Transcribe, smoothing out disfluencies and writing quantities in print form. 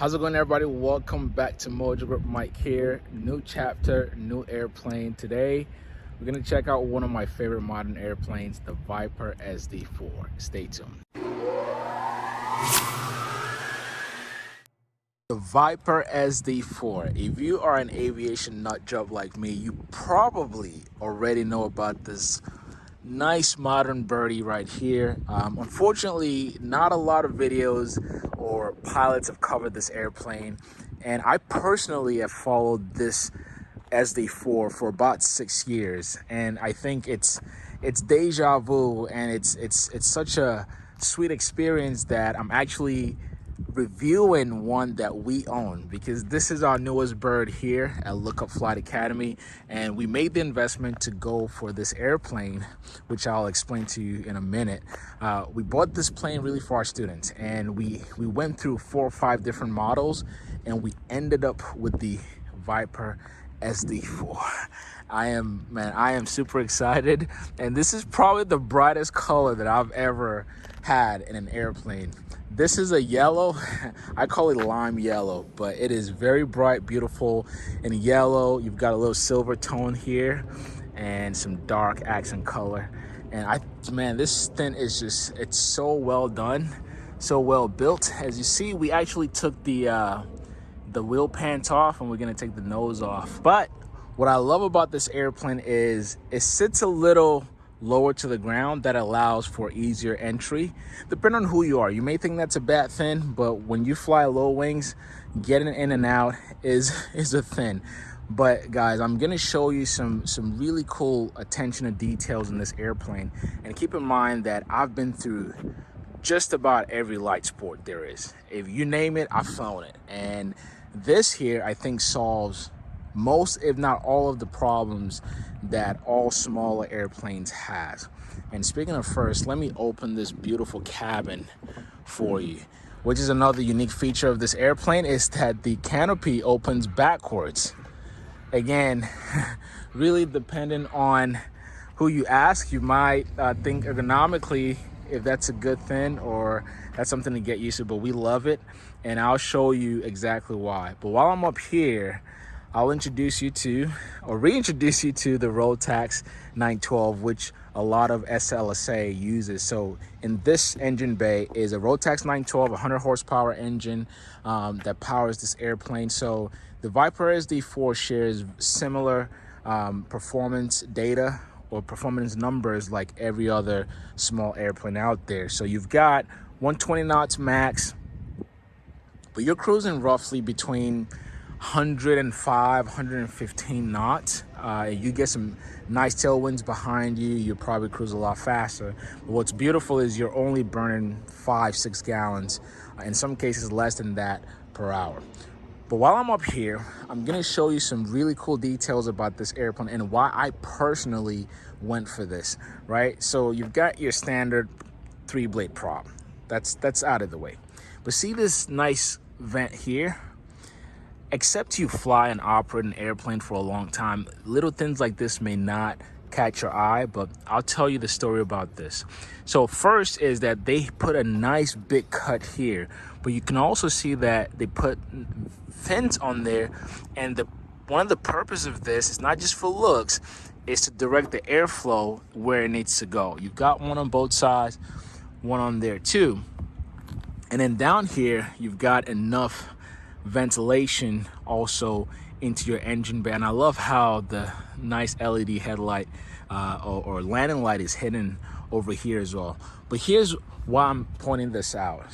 How's it going, everybody? Welcome back to Mojogrip. Mike here. New chapter, new airplane. Today we're gonna check out one of my favorite modern airplanes, the Viper SD4. Stay tuned. The Viper SD4. If you are an aviation nut job like me, you probably already know about this nice modern birdie right here. Unfortunately, not a lot of videos or pilots have covered this airplane, and I personally have followed this SD4 for about 6 years, and I think it's deja vu, and it's such a sweet experience that I'm actually reviewing one that we own, because this is our newest bird here at Lookup Flight Academy, and we made the investment to go for this airplane, which I'll explain to you in a minute. We bought this plane really for our students, and we went through 4 or 5 different models, and we ended up with the Viper SD4. I am super excited, and this is probably the brightest color that I've ever had in an airplane. This is a yellow. I call it lime yellow, but it is very bright, beautiful in yellow. You've got a little silver tone here and some dark accent color. And this thing is it's so well done, so well built. As you see, we actually took the wheel pants off, and we're gonna take the nose off. But what I love about this airplane is it sits a little lower to the ground. That allows for easier entry. Depending on who you are, you may think that's a bad thing, but when you fly low wings, getting in and out is a thing. But guys, I'm gonna show you some really cool attention to details in this airplane. And keep in mind that I've been through just about every light sport there is. If you name it, I've flown it. And this here, I think, solves most, if not all, of the problems that all smaller airplanes has. And speaking of first, let me open this beautiful cabin for you, which is another unique feature of this airplane, is that the canopy opens backwards. Again, really dependent on who you ask, you might think ergonomically if that's a good thing or that's something to get used to, but we love it, and I'll show you exactly why. But while I'm up here, I'll reintroduce you to the Rotax 912, which a lot of SLSA uses. So in this engine bay is a Rotax 912, 100 horsepower engine that powers this airplane. So the Viper SD4 shares similar performance data or performance numbers like every other small airplane out there. So you've got 120 knots max, but you're cruising roughly between 105, 115 knots. You get some nice tailwinds behind you, you'll probably cruise a lot faster. But what's beautiful is you're only burning 5-6 gallons, in some cases less than that, per hour. But while I'm up here, I'm gonna show you some really cool details about this airplane and why I personally went for this, right? So you've got your standard 3-blade prop. That's out of the way. But see this nice vent here? Except you fly and operate an airplane for a long time, little things like this may not catch your eye, but I'll tell you the story about this. So first is that they put a nice big cut here, but you can also see that they put fins on there, and one of the purposes of this is not just for looks, is to direct the airflow where it needs to go. You've got one on both sides, one on there too. And then down here, you've got enough ventilation also into your engine bay. And I love how the nice LED headlight or landing light is hidden over here as well. But here's why I'm pointing this out.